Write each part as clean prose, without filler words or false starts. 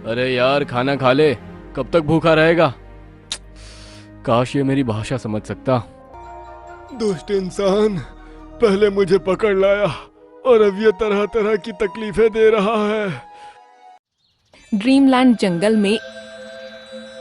अरे यार खाना खा ले, कब तक भूखा रहेगा। काश ये मेरी भाषा समझ सकता। दुष्ट इंसान पहले मुझे पकड़ लाया और अब ये तरह तरह की तकलीफें दे रहा है। ड्रीमलैंड जंगल में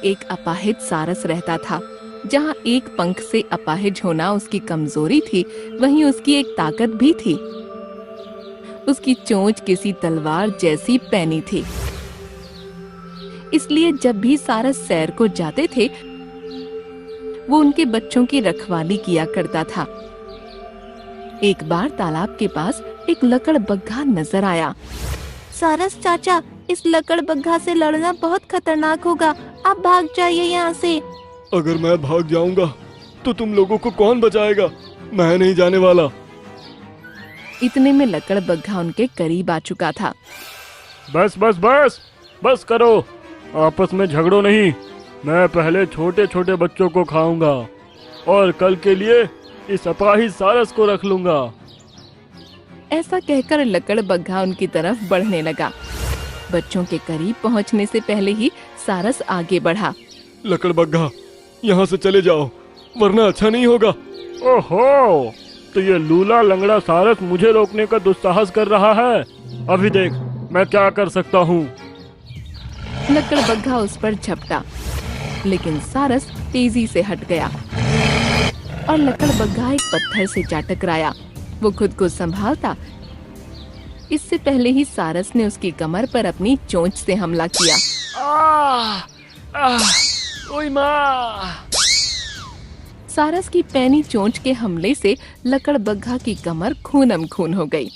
एक अपाहिज सारस रहता था। जहाँ एक पंख से अपाहिज होना उसकी कमजोरी थी, वहीं उसकी एक ताकत भी थी। उसकी चोंच किसी तलवार जैसी पैनी थी। इसलिए जब भी सारस सैर को जाते थे, वो उनके बच्चों की रखवाली किया करता था। एक बार तालाब के पास एक लकड़बग्घा नजर आया। सारस चाचा, इस लकड़बग्घा से लड़ना बहुत खतरनाक होगा, आप भाग जाइए यहाँ से। अगर मैं भाग जाऊंगा तो तुम लोगों को कौन बचाएगा? मैं नहीं जाने वाला। इतने में लकड़बग्घा उनके करीब आ चुका था। बस बस बस बस करो, आपस में झगड़ो नहीं। मैं पहले छोटे छोटे बच्चों को खाऊंगा और कल के लिए इस अपाहिज सारस को रख लूंगा। ऐसा कहकर लकड़बग्घा उनकी तरफ बढ़ने लगा। बच्चों के करीब पहुंचने से पहले ही सारस आगे बढ़ा। लकड़बग्घा, यहाँ से चले जाओ वरना अच्छा नहीं होगा। ओहो, तो ये लूला लंगड़ा सारस मुझे रोकने का दुस्साहस कर रहा है। अभी देख मैं क्या कर सकता हूँ। लकड़बग्घा उस पर झपटा, लेकिन सारस तेजी से हट गया और लकड़बग्घा एक पत्थर से जा टकराया। वो खुद को संभालता इससे पहले ही सारस ने उसकी कमर पर अपनी चोंच से हमला किया। ओए माँ! सारस की पैनी चोंच के हमले से लकड़बग्घा की कमर खूनम खून हो गई।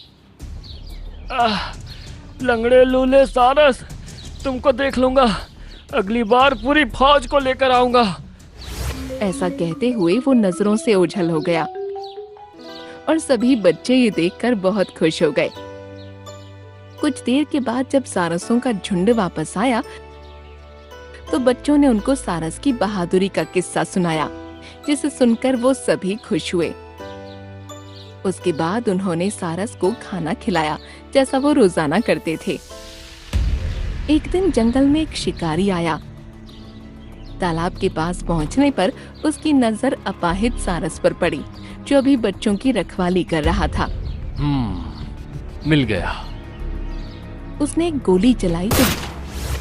लंगड़े लूले सारस, तुमको देख लूंगा। अगली बार पूरी फौज को लेकर आऊंगा। ऐसा कहते हुए वो नजरों से ओझल हो गया और सभी बच्चे ये देखकर बहुत खुश हो गए। कुछ देर के बाद जब सारसों का झुंड वापस आया तो बच्चों ने उनको सारस की बहादुरी का किस्सा सुनाया, जिसे सुनकर वो सभी खुश हुए। उसके बाद उन्होंने सारस को खाना खिलाया जैसा वो रोजाना करते थे। एक दिन जंगल में एक शिकारी आया। तालाब के पास पहुंचने पर उसकी नजर अपाहिज सारस पर पड़ी, जो अभी बच्चों की रखवाली कर रहा था। मिल गया। उसने एक गोली चलाई तो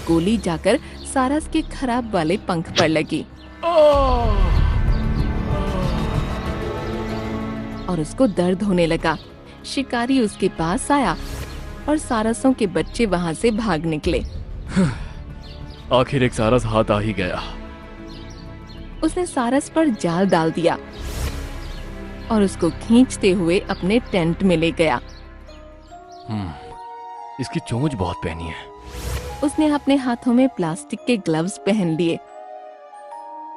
गोली जाकर सारस के खराब वाले पंख पर लगी और उसको दर्द होने लगा। शिकारी उसके पास आया और सारसों के बच्चे वहां से भाग निकले। आखिर एक सारस हाथ आ ही गया। उसने सारस पर जाल डाल दिया और उसको खींचते हुए अपने टेंट में ले गया। इसकी चोंच बहुत पैनी है। उसने अपने हाथों में प्लास्टिक के ग्लव्स पहन लिए।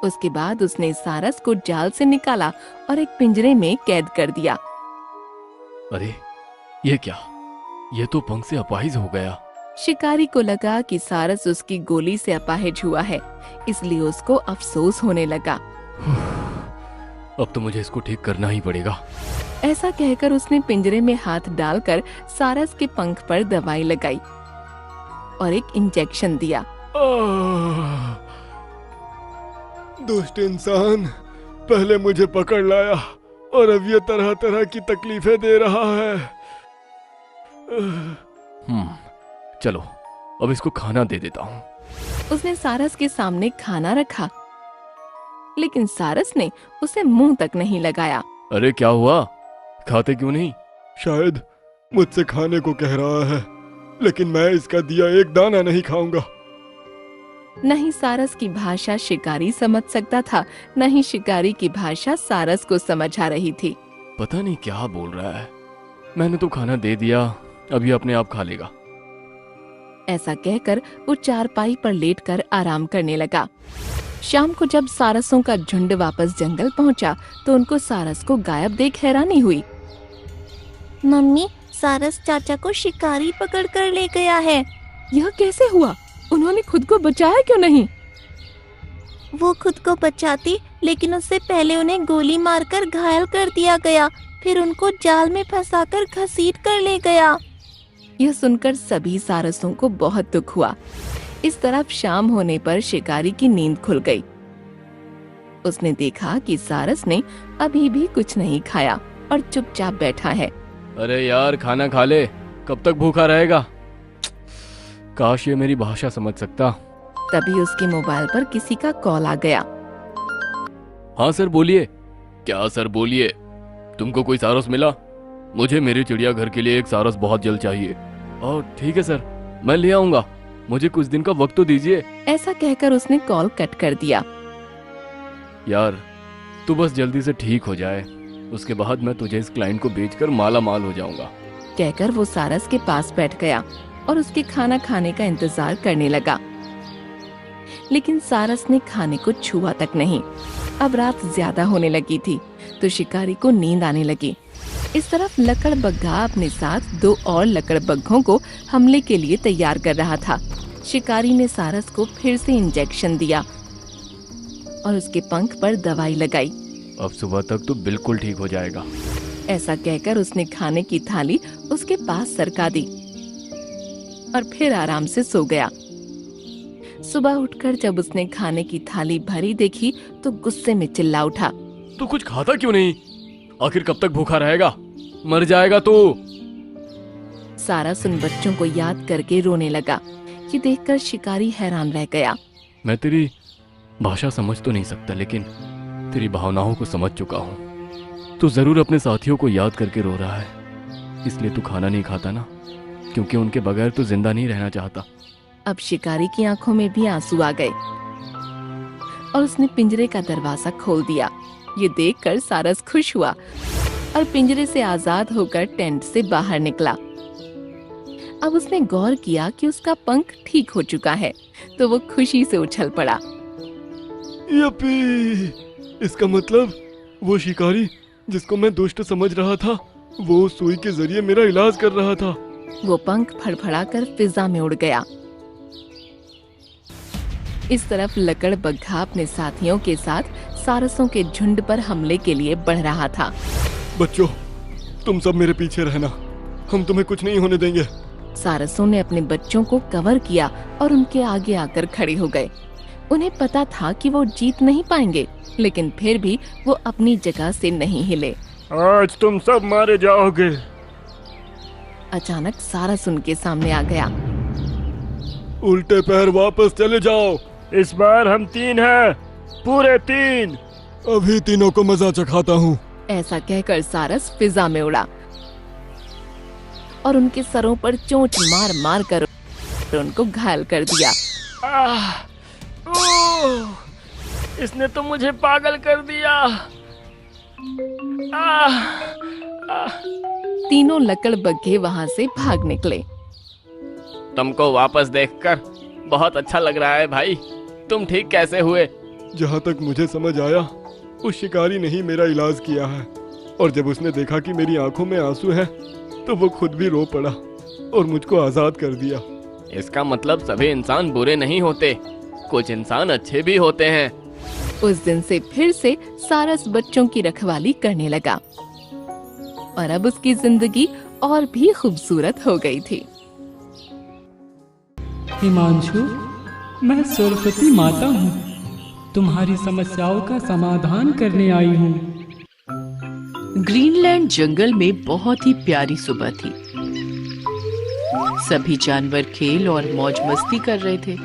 उसके बाद उसने सारस को जाल से निकाला और एक पिंजरे में कैद कर दिया। अरे ये क्या? ये तो पंख से अपाहिज हो गया। शिकारी को लगा कि सारस उसकी गोली से अपाहिज हुआ है, इसलिए उसको अफसोस होने लगा। अब तो मुझे इसको ठीक करना ही पड़ेगा। ऐसा कहकर उसने पिंजरे में हाथ डालकर सारस के पंख पर दवाई लगाई और एक इंजेक्शन दिया। दुष्ट इंसान पहले मुझे पकड़ लाया और अब ये तरह तरह की तकलीफें दे रहा है। चलो अब इसको खाना दे देता हूँ। उसने सारस के सामने खाना रखा, लेकिन सारस ने उसे मुंह तक नहीं लगाया। अरे क्या हुआ? खाते क्यों नहीं? शायद मुझसे खाने को कह रहा है, लेकिन मैं इसका दिया एक दाना नहीं खाऊंगा। नहीं सारस की भाषा शिकारी समझ सकता था, न ही शिकारी की भाषा सारस को समझ आ रही थी। पता नहीं क्या बोल रहा है। मैंने तो खाना दे दिया, अब ये अपने आप खा लेगा। ऐसा कहकर वो चारपाई पर लेटकर आराम करने लगा। शाम को जब सारसों का झुंड वापस जंगल पहुंचा तो उनको सारस को गायब देख हैरानी हुई। मम्मी, सारस चाचा को शिकारी पकड़ कर ले गया है। यह कैसे हुआ? उन्होंने खुद को बचाया क्यों नहीं? वो खुद को बचाती, लेकिन उससे पहले उन्हें गोली मारकर घायल कर दिया गया, फिर उनको जाल में फंसाकर घसीट कर ले गया। यह सुनकर सभी सारसों को बहुत दुख हुआ। इस तरफ शाम होने पर शिकारी की नींद खुल गई। उसने देखा कि सारस ने अभी भी कुछ नहीं खाया और चुपचाप बैठा है। अरे यार, खाना खा ले, कब तक भूखा रहेगा? काश ये मेरी भाषा समझ सकता। तभी उसके मोबाइल पर किसी का कॉल आ गया। हाँ सर, बोलिए। क्या सर, बोलिए। तुमको कोई सारस मिला? मुझे मेरे चिड़ियाघर के लिए एक सारस बहुत जल्द चाहिए। ओह ठीक है सर, मैं ले आऊंगा, मुझे कुछ दिन का वक्त तो दीजिए। ऐसा कहकर उसने कॉल कट कर दिया। यार तू बस जल्दी से ठीक हो जाए, उसके बाद मैं तुझे इस क्लाइंट को बेचकर माला माल हो जाऊंगा। कहकर वो सारस के पास बैठ गया और उसके खाना खाने का इंतजार करने लगा। लेकिन सारस ने खाने को छुआ तक नहीं। अब रात ज्यादा होने लगी थी तो शिकारी को नींद आने लगी। इस तरफ लकड़बग्घा अपने साथ 2 और लकड़बग्घों को हमले के लिए तैयार कर रहा था। शिकारी ने सारस को फिर से इंजेक्शन दिया और उसके पंख पर दवाई लगाई। अब सुबह तक तो बिल्कुल ठीक हो जाएगा। ऐसा कहकर उसने खाने की थाली उसके पास सरका दी और फिर आराम से सो गया। सुबह उठकर जब उसने खाने की थाली भरी देखी तो गुस्से में चिल्ला उठा। तू कुछ खाता क्यों नहीं? आखिर कब तक भूखा रहेगा? मर जाएगा तू। सारस उन बच्चों को याद करके रोने लगा। ये देखकर शिकारी हैरान रह गया। मैं तेरी भाषा समझ तो नहीं सकता, लेकिन तेरी भावनाओं को समझ चुका हूँ। तू जरूर अपने साथियों को याद करके रो रहा है, इसलिए तू खाना नहीं खाता ना, क्योंकि उनके बगैर तू जिंदा नहीं रहना चाहता। अब शिकारी की आंखों में भी आंसू आ गए और उसने पिंजरे का दरवाजा खोल दिया। ये देखकर सारस खुश हुआ और पिंजरे से आजाद होकर टेंट से बाहर निकला। अब उसने गौर किया कि उसका पंख ठीक हो चुका है तो वो खुशी से उछल पड़ा। यप्पी! इसका मतलब वो शिकारी जिसको मैं दुष्ट समझ रहा था, वो सुई के जरिए मेरा इलाज कर रहा था। वो पंख फड़फड़ाकर फिजा में उड़ गया। इस तरफ लकड़बग्घा अपने साथियों के साथ सारसों के झुंड पर हमले के लिए बढ़ रहा था। बच्चों, तुम सब मेरे पीछे रहना, हम तुम्हें कुछ नहीं होने देंगे। सारसों ने अपने बच्चों को कवर किया और उनके आगे आकर खड़े हो गए। उन्हें पता था कि वो जीत नहीं पाएंगे, लेकिन फिर भी वो अपनी जगह से नहीं हिले। आज तुम सब मारे जाओगे। अचानक सारस उनके सामने आ गया। उल्टे पैर वापस चले जाओ। इस बार हम 3 हैं, पूरे 3। अभी तीनों को मजा चखाता हूँ। ऐसा कहकर सारस फिजा में उड़ा और उनके सरों पर चोंच मार मार कर उनको घायल कर दिया। इसने तो मुझे पागल कर दिया। तीनों लकड़बग्घे वहाँ से भाग निकले। तुमको वापस देखकर बहुत अच्छा लग रहा है भाई, तुम ठीक कैसे हुए? जहाँ तक मुझे समझ आया, उस शिकारी ने ही मेरा इलाज किया है, और जब उसने देखा कि मेरी आंखों में आंसू हैं, तो वो खुद भी रो पड़ा और मुझको आजाद कर दिया। इसका मतलब सभी इंसान बुरे नहीं होते, कुछ इंसान अच्छे भी होते हैं। उस दिन से फिर से सारस बच्चों की रखवाली करने लगा और अब उसकी जिंदगी और भी खूबसूरत हो गई थी। हिमांशु, मैं सरस्वती माता हूँ, तुम्हारी समस्याओं का समाधान करने आई हूँ। ग्रीनलैंड जंगल में बहुत ही प्यारी सुबह थी। सभी जानवर खेल और मौज मस्ती कर रहे थे।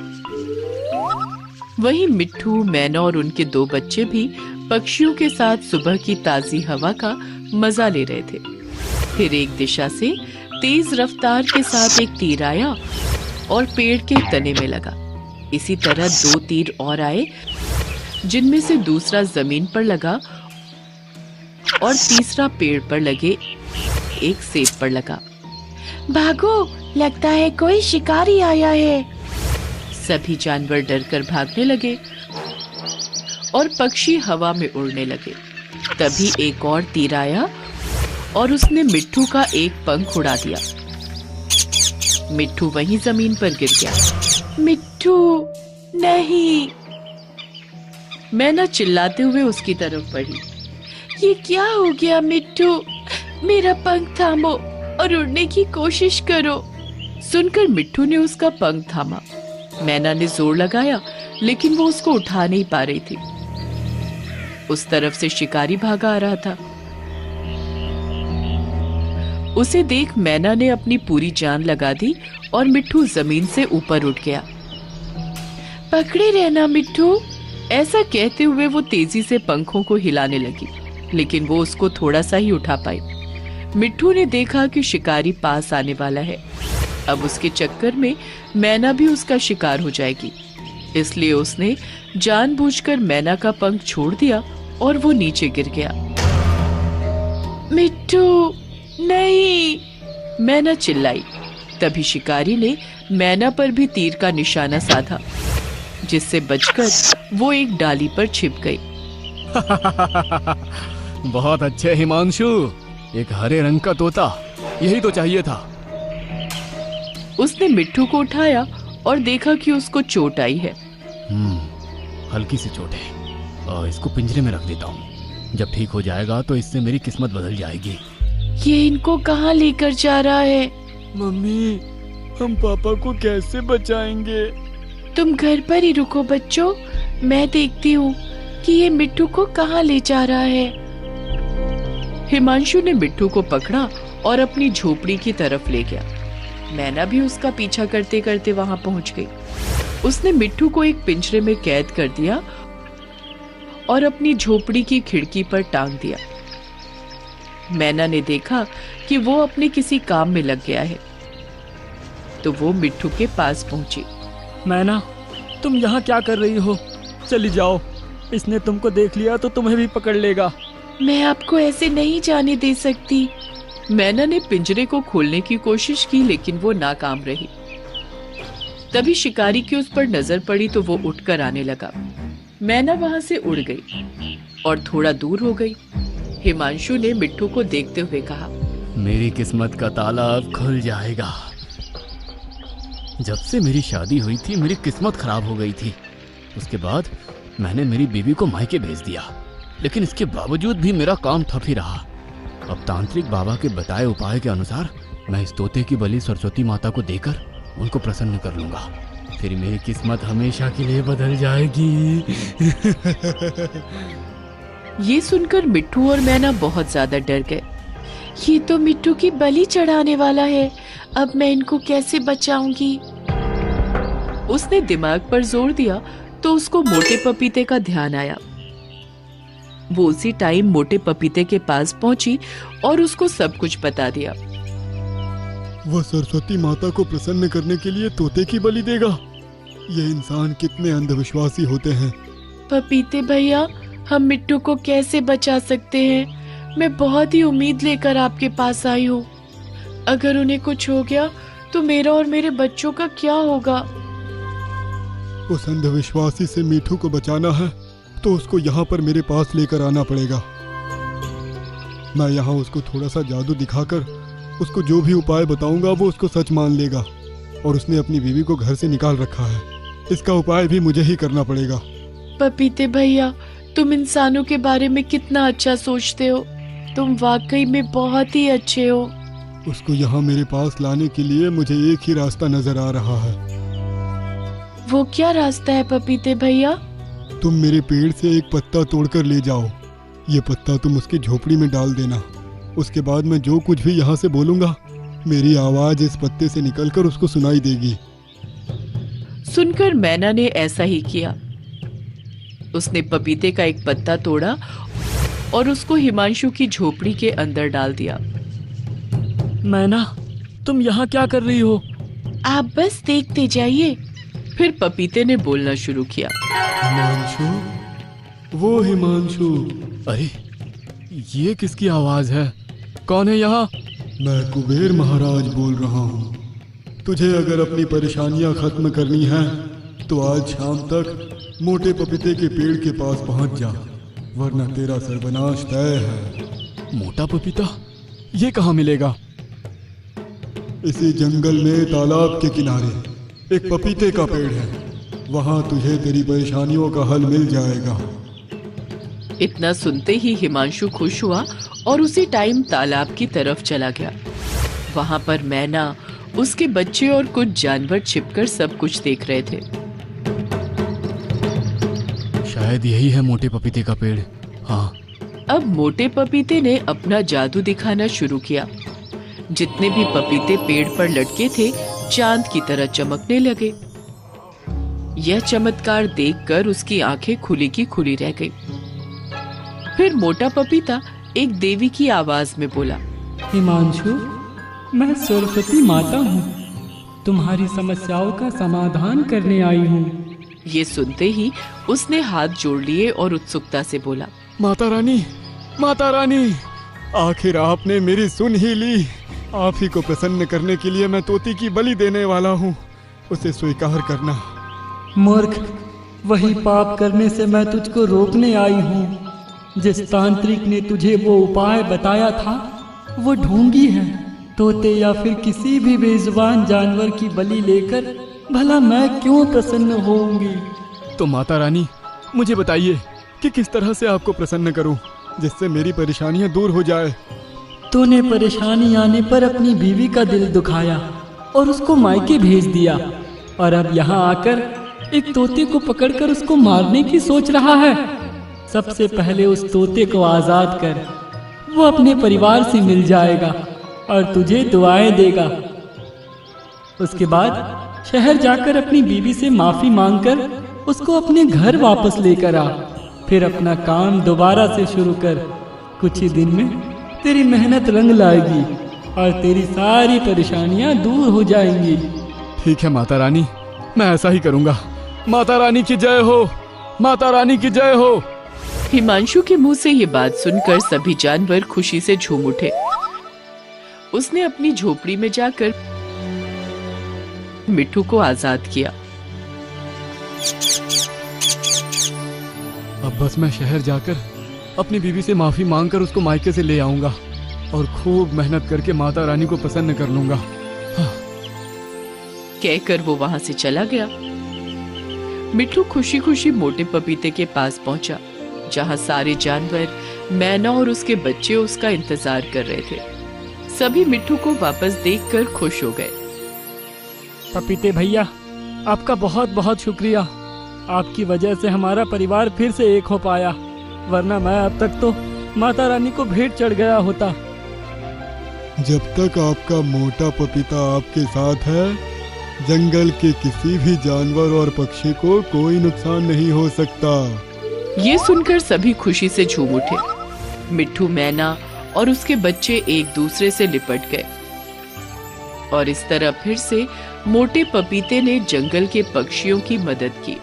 वहीं मिट्ठू, मैना और उनके 2 बच्चे भी पक्षियों के साथ सुबह की ताजी हवा का मजा ले रहे थे। फिर एक दिशा से तेज रफ्तार के साथ एक तीर आया और पेड़ के तने में लगा। इसी तरह 2 तीर और आए, जिनमें से दूसरा जमीन पर लगा और तीसरा पेड़ पर लगे एक सेब पर लगा। भागो, लगता है कोई शिकारी आया है। सभी जानवर डरकर भागने लगे और पक्षी हवा में उड़ने लगे। तभी एक और तीर आया और उसने मिट्ठू का एक पंख उड़ा दिया। मिट्ठू वहीं जमीन पर गिर गया। मिट्ठू, नहीं। मैना चिल्लाते हुए उसकी तरफ बढ़ी। ये क्या हो गया मिट्ठू? मेरा पंख थामो और उड़ने की कोशिश करो। सुनकर मिट्ठू ने उसका पंख थामा मैना ने जोर लगाया, लेकिन वो उसको उठा नहीं पा रही थी। उस तरफ से शिकारी भागा आ रहा था। उसे देख मैना ने अपनी पूरी जान लगा दी और मिट्ठू जमीन से ऊपर उठ गया। पकड़े रहना मिट्ठू, ऐसा कहते हुए वो तेजी से पंखों को हिलाने लगी, लेकिन वो उसको थोड़ा सा ही उठा पाई। मिट्ठू ने देखा कि शिकारी पास आने वाला है। अब उसके चक्कर में मैना भी उसका शिकार हो जाएगी, इसलिए उसने जानबूझकर मैना का पंख छोड़ दिया और वो नीचे गिर गया। मिट्ठू नहीं, मैना चिल्लाई। तभी शिकारी ने मैना पर भी तीर का निशाना साधा, जिससे बचकर वो एक डाली पर छिप गई। बहुत अच्छे हिमांशु, एक हरे रंग का तोता, यही तो चाहिए था। उसने मिट्ठू को उठाया और देखा कि उसको चोट आई है। हल्की सी चोट है, इसको पिंजरे में रख देता हूँ। जब ठीक हो जाएगा तो इससे मेरी किस्मत बदल जाएगी। ये इनको कहाँ लेकर जा रहा है? मम्मी, हम पापा को कैसे बचाएंगे? तुम घर पर ही रुको बच्चों, मैं देखती हूँ कि ये मिट्ठू को कहाँ ले जा रहा है। हिमांशु ने मिट्ठू को पकड़ा और अपनी झोपड़ी की तरफ ले गया। मैना भी उसका पीछा करते करते वहां पहुंच गई। उसने मिट्ठू को एक पिंजरे में कैद कर दिया और अपनी झोपड़ी की खिड़की पर टांग दिया। मैना ने देखा कि वो अपने किसी काम में लग गया है, तो वो मिट्ठू के पास पहुंची। मैना, तुम यहाँ क्या कर रही हो? चली जाओ, इसने तुमको देख लिया तो तुम्हें भी पकड़ लेगा। मैं आपको ऐसे नहीं जाने दे सकती। मैना ने पिंजरे को खोलने की कोशिश की, लेकिन वो नाकाम रही। तभी शिकारी की उस पर नजर पड़ी तो वो उठकर आने लगा। मैना वहां से उड़ गई और थोड़ा दूर हो गई। हिमांशु ने मिट्ठू को देखते हुए कहा, मेरी किस्मत का ताला अब खुल जाएगा। जब से मेरी शादी हुई थी मेरी किस्मत खराब हो गई थी। उसके बाद मैंने मेरी बीवी को मायके भेज दिया, लेकिन इसके बावजूद भी मेरा काम ठप ही रहा। अब तांत्रिक बाबा के बताए उपाय के अनुसार मैं इस तोते की बलि सरस्वती माता को देकर उनको प्रसन्न कर लूंगा, फिर मेरी किस्मत हमेशा के लिए बदल जाएगी। ये सुनकर मिट्ठू और मैना बहुत ज्यादा डर गए। ये तो मिट्ठू की बलि चढ़ाने वाला है, अब मैं इनको कैसे बचाऊंगी? उसने दिमाग पर जोर दिया तो उसको मोटे पपीते का ध्यान आया। वो उसी टाइम मोटे पपीते के पास पहुंची और उसको सब कुछ बता दिया। वो सरस्वती माता को प्रसन्न करने के लिए तोते की बलि देगा। ये इंसान कितने अंधविश्वासी होते हैं। पपीते भैया, हम मिट्टू को कैसे बचा सकते हैं? मैं बहुत ही उम्मीद लेकर आपके पास आई हूँ। अगर उन्हें कुछ हो गया तो मेरा और मेरे बच्चों का क्या होगा? उस अंधविश्वासी से मिट्ठू को बचाना है तो उसको यहाँ पर मेरे पास लेकर आना पड़ेगा। मैं यहाँ उसको थोड़ा सा जादू दिखाकर उसको जो भी उपाय बताऊंगा वो उसको सच मान लेगा, और उसने अपनी बीवी को घर से निकाल रखा है। इसका उपाय भी मुझे ही करना पड़ेगा। पपीते भैया, तुम इंसानों के बारे में कितना अच्छा सोचते हो। तुम वाकई में बहुत ही अच्छे हो। उसको यहाँ मेरे पास लाने के लिए मुझे एक ही रास्ता नजर आ रहा है। वो क्या रास्ता है पपीते भैया? तुम मेरे पेड़ से एक पत्ता तोड़कर ले जाओ। ये पत्ता तुम उसकी झोपड़ी में डाल देना। उसके बाद मैं जो कुछ भी यहाँ से बोलूंगा, मेरी आवाज इस पत्ते से निकलकर उसको सुनाई देगी। सुनकर मैना ने ऐसा ही किया। उसने पपीते का एक पत्ता तोड़ा और उसको हिमांशु की झोपड़ी के अंदर डाल दिया। मैना, तुम यहाँ क्या कर रही हो? आप बस देखते जाइए। फिर पपीते ने बोलना शुरू किया। हिमांशु, वो हिमांशु। अरे ये किसकी आवाज है? कौन है यहाँ? मैं कुबेर महाराज बोल रहा हूँ। तुझे अगर अपनी परेशानियाँ खत्म करनी है तो आज शाम तक मोटे पपीते के पेड़ के पास पहुँच जा, वरना तेरा सर्वनाश तय है। मोटा पपीता? ये कहाँ मिलेगा? इसी जंगल में तालाब के किनारे एक पपीते का पेड़ है। वहाँ तुझे तेरी परेशानियों का हल मिल जाएगा। इतना सुनते ही हिमांशु खुश हुआ और उसी टाइम तालाब की तरफ चला गया। वहां पर मैना उसके बच्चे और कुछ जानवर छिपकर सब कुछ देख रहे थे। शायद यही है मोटे पपीते का पेड़। हाँ। अब मोटे पपीते ने अपना जादू दिखाना शुरू किया। जितने भी पपीते पेड़ पर लटके थे चांद की तरह चमकने लगे। यह चमत्कार देखकर उसकी आंखें खुली की खुली रह गई। फिर मोटा पपीता एक देवी की आवाज में बोला, हिमांशु, मैं सरस्वती माता हूँ, तुम्हारी समस्याओं का समाधान करने आई हूँ। ये सुनते ही उसने हाथ जोड़ लिए और उत्सुकता से बोला, माता रानी, माता रानी, आखिर आपने मेरी सुन ही ली। आप ही को प्रसन्न करने के लिए मैं तोती की बलि देने वाला हूँ, उसे स्वीकार करना। मूर्ख, वही पाप करने से मैं तुझको रोकने आई हूँ। जिस तांत्रिक ने तुझे वो उपाय बताया था वो ढोंगी है। तोते या फिर किसी भी बेजुबान जानवर की बलि लेकर भला मैं क्यों प्रसन्न होऊंगी। तो माता रानी, मुझे बताइए कि किस तरह से आपको प्रसन्न करूं जिससे मेरी परेशानियां दूर हो जाए। तूने परेशानी आने पर अपनी बीवी का दिल दुखाया और उसको मायके भेज दिया, और अब यहाँ आकर एक तोते को पकड़कर उसको मारने की सोच रहा है। सबसे पहले उस तोते को आजाद कर, वो अपने परिवार से मिल जाएगा और तुझे दुआएं देगा। उसके बाद शहर जाकर अपनी बीवी से माफी मांगकर उसको अपने घर वापस लेकर आ। फिर अपना काम दोबारा से शुरू कर। कुछ ही दिन में तेरी मेहनत रंग लाएगी और तेरी सारी परेशानियां दूर हो जाएंगी। ठीक है माता रानी, मैं ऐसा ही करूंगा। माता रानी की जय हो, माता रानी की जय हो। हिमांशु के मुंह से ये बात सुनकर सभी जानवर खुशी से झूम उठे। उसने अपनी झोपड़ी में जाकर मिट्ठू को आजाद किया। अब बस मैं शहर जाकर अपनी बीवी से माफी मांगकर उसको मायके से ले आऊंगा और खूब मेहनत करके माता रानी को प्रसन्न कर लूंगा। कहकर वो वहां से चला गया। मिट्ठू खुशी खुशी मोटे पपीते के पास पहुंचा, जहां सारे जानवर, मैना और उसके बच्चे उसका इंतजार कर रहे थे। सभी मिट्ठू को वापस देखकर खुश हो गए। पपीते भैया, आपका बहुत बहुत शुक्रिया। आपकी वजह से हमारा परिवार फिर से एक हो पाया, वरना मैं अब तक तो माता रानी को भेंट चढ़ गया होता। जब तक आपका मोटा पपीता आपके साथ है, जंगल के किसी भी जानवर और पक्षी को कोई नुकसान नहीं हो सकता। ये सुनकर सभी खुशी से झूम उठे। मिट्ठू, मैना और उसके बच्चे एक दूसरे से लिपट गए और इस तरह फिर से मोटे पपीते ने जंगल के पक्षियों की मदद की।